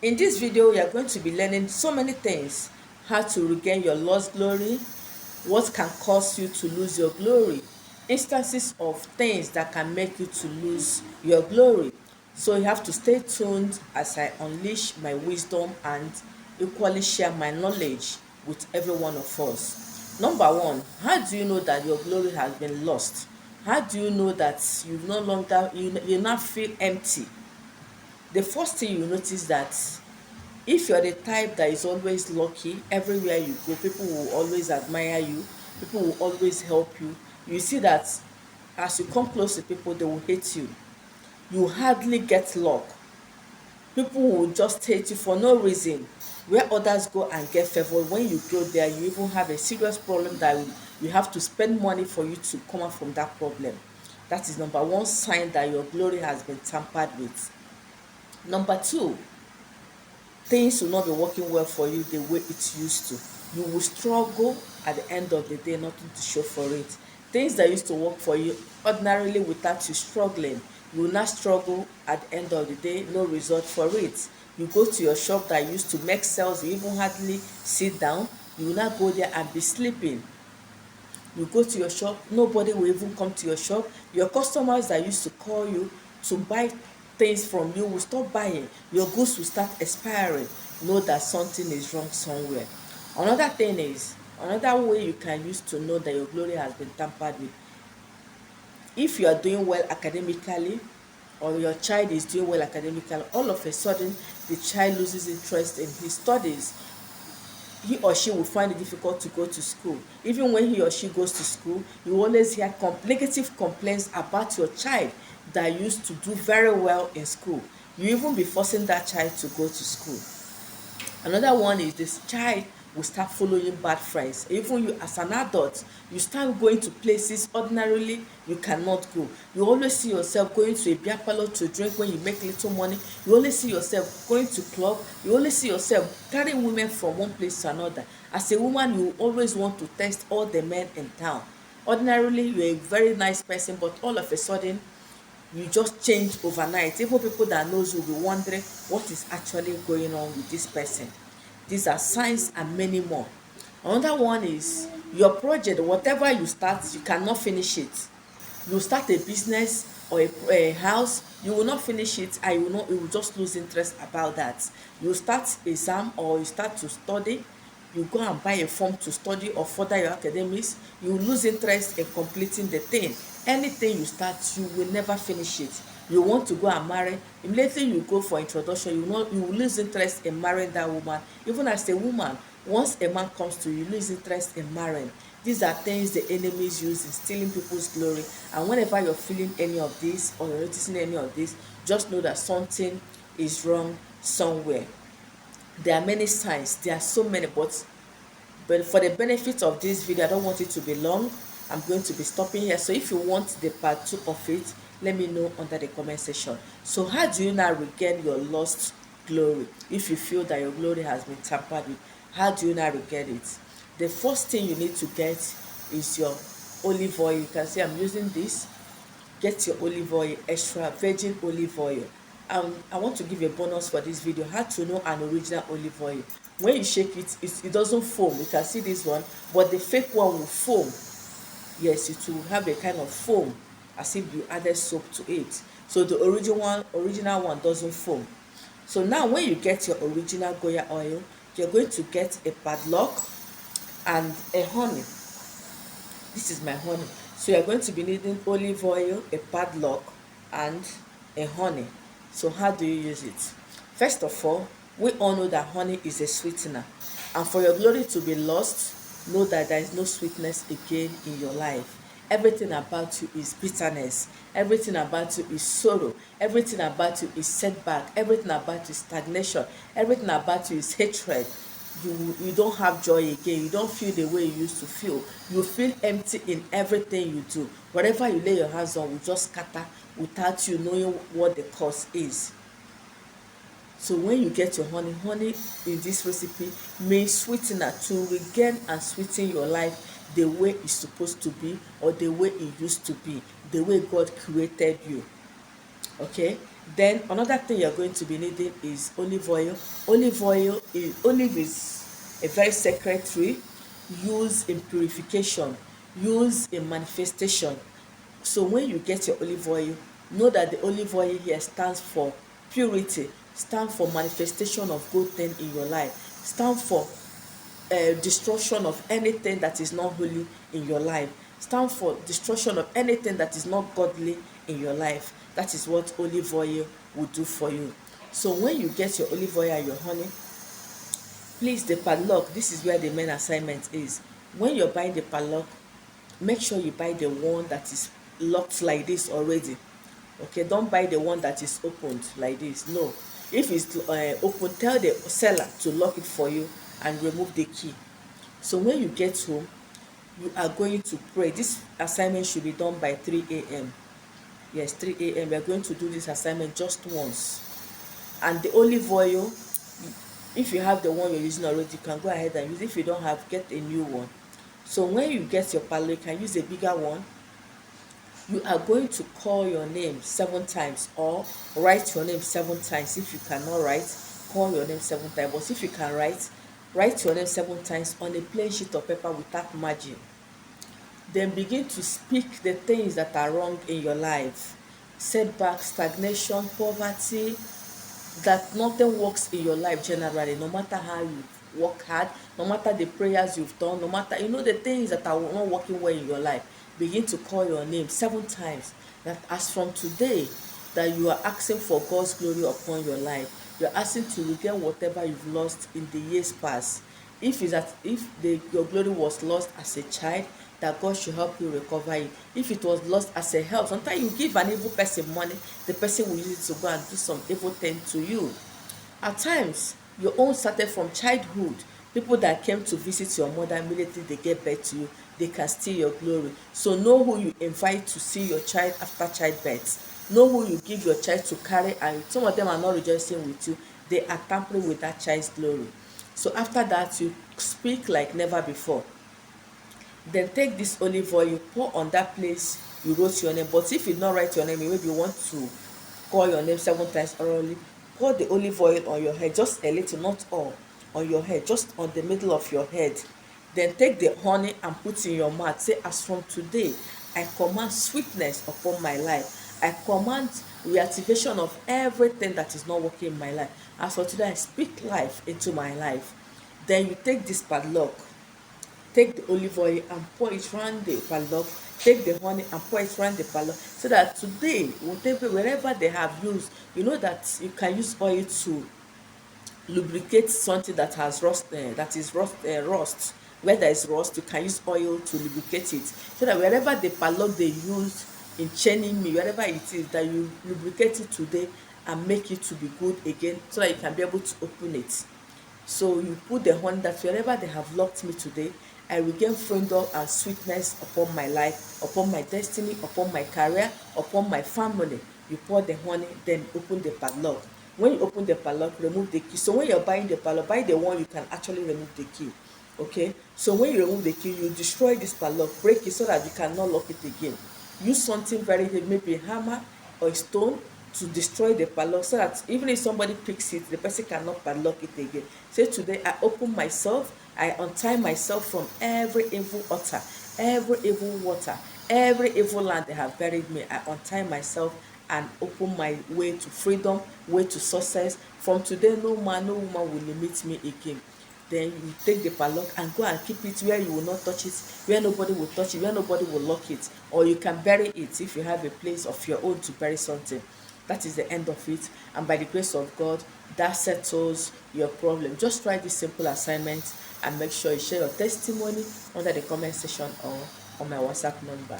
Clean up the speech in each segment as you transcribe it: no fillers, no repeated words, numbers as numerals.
In this video, you are going to be learning so many things: how to regain your lost glory, what can cause you to lose your glory, instances of things that can make you to lose your glory. So you have to stay tuned as I unleash my wisdom and equally share my knowledge with every one of us. Number one, how do you know that your glory has been lost? How do you know that you no longer you now feel empty? The first thing you notice that if you're the type that is always lucky, everywhere you go people will always admire you, people will always help you. You see that as you come close to people, they will hate you. You hardly get luck. People will just hate you for no reason. Where others go and get favor, when you go there you even have a serious problem that you have to spend money for you to come out from that problem. That is number one sign that your glory has been tampered with. Number two, things will not be working well for you the way it used to. You will struggle at the end of the day, nothing to show for it. Things that used to work for you ordinarily without you struggling, you will not struggle at the end of the day, no result for it. You go to your shop that used to make sales, you even hardly sit down, you will not go there and be sleeping. You go to your shop, nobody will even come to your shop. Your customers that used to call you to buy things from you will stop buying. Your goods will start expiring. Know that something is wrong somewhere. Another thing is, another way you can use to know that your glory has been tampered with: if you are doing well academically, or your child is doing well academically, all of a sudden the child loses interest in his studies. He or she will find it difficult to go to school. Even when he or she goes to school, you always hear negative complaints about your child that used to do very well in school. You even be forcing that child to go to school. Another one is this child will start following bad friends. Even you as an adult, you start going to places ordinarily you cannot go. You always see yourself going to a beer parlor to drink when you make little money. You always see yourself going to club. You always see yourself carrying women from one place to another. As a woman, you always want to test all the men in town. Ordinarily, you're a very nice person, but all of a sudden you just change overnight. Even people that knows you will be wondering what is actually going on with this person. These are signs and many more. Another one is your project, whatever you start, you cannot finish it. You start a business or a house, you will not finish it, and you will just lose interest about that. You start exam or you start to study, you go and buy a form to study or further your academics, you will lose interest in completing the thing. Anything you start, you will never finish it. You want to go and marry, immediately you go for introduction, you will lose interest in marrying that woman. Even as a woman, once a man comes to you, you lose interest in marrying. These are things the enemies use in stealing people's glory. And whenever you're feeling any of this or you're noticing any of this, just know that something is wrong somewhere. There are many signs, there are so many, but for the benefit of this video, I don't want it to be long. I'm going to be stopping here. So if you want the part 2 of it, let me know under the comment section. So how do you now regain your lost glory? If you feel that your glory has been tampered with, how do you now regain it? The first thing you need to get is your olive oil. You can see I'm using this. Get your olive oil, extra virgin olive oil. I want to give a bonus for this video: how to know an original olive oil. When you shake it, it doesn't foam. You can see this one, but the fake one will foam. Yes, it will have a kind of foam as if you added soap to it. So the original one doesn't foam. So now when you get your original Goya oil, you're going to get a padlock and a honey. This is my honey. So you're going to be needing olive oil, a padlock, and a honey. So how do you use it? First of all, we all know that honey is a sweetener. And for your glory to be lost, know that there is no sweetness again in your life. Everything about you is bitterness. Everything about you is sorrow. Everything about you is setback. Everything about you is stagnation. Everything about you is hatred. You don't have joy again. You don't feel the way you used to feel. You feel empty in everything you do. Whatever you lay your hands on will just scatter without you knowing what the cause is. So when you get your honey in this recipe means sweetener, to regain and sweeten your life the way it's supposed to be, or the way it used to be, the way God created you. Okay, Then another thing you're going to be needing is olive oil. Olive is a very sacred tree, used in purification, used in manifestation. So when you get your olive oil, know that the olive oil here stands for purity, stand for manifestation of good thing in your life, stand for destruction of anything that is not holy in your life, stand for destruction of anything that is not godly in your life. That is what olive oil will do for you. So when you get your olive oil and your honey, please, the padlock, this is where the main assignment is. When you're buying the padlock, make sure you buy the one that is locked like this already. Okay, don't buy the one that is opened like this. No, if it's open, tell the seller to lock it for you and remove the key. So when you get home, you are going to pray. This assignment should be done by 3 a.m. Yes, 3 a.m. We are going to do this assignment just once. And the olive oil, if you have the one you're using already, you can go ahead and use it. If you don't have, get a new one. So when you get your palette, you can use a bigger one. You are going to call your name 7 times or write your name 7 times. If you cannot write, call your name 7 times. But if you can write your name 7 times on a plain sheet of paper without margin. Then begin to speak the things that are wrong in your life. Setback, stagnation, poverty, that nothing works in your life generally, no matter how you work hard, no matter the prayers you've done, no matter, the things that are not working well in your life. Begin to call your name 7 times, that as from today, that you are asking for God's glory upon your life. You're asking to regain whatever you've lost in the years past. If your glory was lost as a child, that God should help you recover it. If it was lost as a health, sometimes you give an evil person money, the person will use it to go and do some evil thing to you. At times, your own started from childhood. People that came to visit your mother, immediately they get back to you, they can steal your glory. So know who you invite to see your child after childbirth. Know who you give your child to carry, and some of them are not rejoicing with you. They are tampering with that child's glory. So after that, you speak like never before. Then take this olive oil, you pour on that place you wrote your name. But if you not write your name, maybe you want to call your name 7 times orally, pour the olive oil on your head, just a little, not all on your head, just on the middle of your head. Then take the honey and put in your mouth. Say, as from today, I command sweetness upon my life. I command reactivation of everything that is not working in my life. As for today, I speak life into my life. Then you take this padlock, take the olive oil and pour it round the padlock, take the honey and pour it round the padlock, so that today, wherever they have used, that you can use oil to lubricate something that has rust, rust. Where there is rust, you can use oil to lubricate it, so that wherever the padlock they use in chaining me, wherever it is, that you lubricate it today and make it to be good again, so that you can be able to open it. So you put the honey, that wherever they have locked me today, I regain freedom and sweetness upon my life, upon my destiny, upon my career, upon my family. You pour the honey, then open the padlock. When you open the padlock, remove the key. So when you're buying the padlock, buy the one you can actually remove the key. Okay? So when you remove the key, you destroy this padlock, break it so that you cannot lock it again. Use something very heavy, maybe a hammer or a stone, to destroy the padlock, so that even if somebody picks it, the person cannot padlock it again. Say, today I open myself, I untie myself from every evil altar, every evil water, every evil land they have buried me. I untie myself and open my way to freedom, way to success. From today, no man, no woman will limit me again. Then you take the padlock and go and keep it where you will not touch it, where nobody will touch it, where nobody will lock it. Or you can bury it if you have a place of your own to bury something. That is the end of it, and by the grace of God, that settles your problem. Just try this simple assignment and make sure you share your testimony under the comment section or on my WhatsApp number.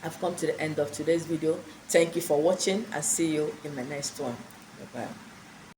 I've come to the end of today's video. Thank you for watching, and see you in my next one. Bye bye.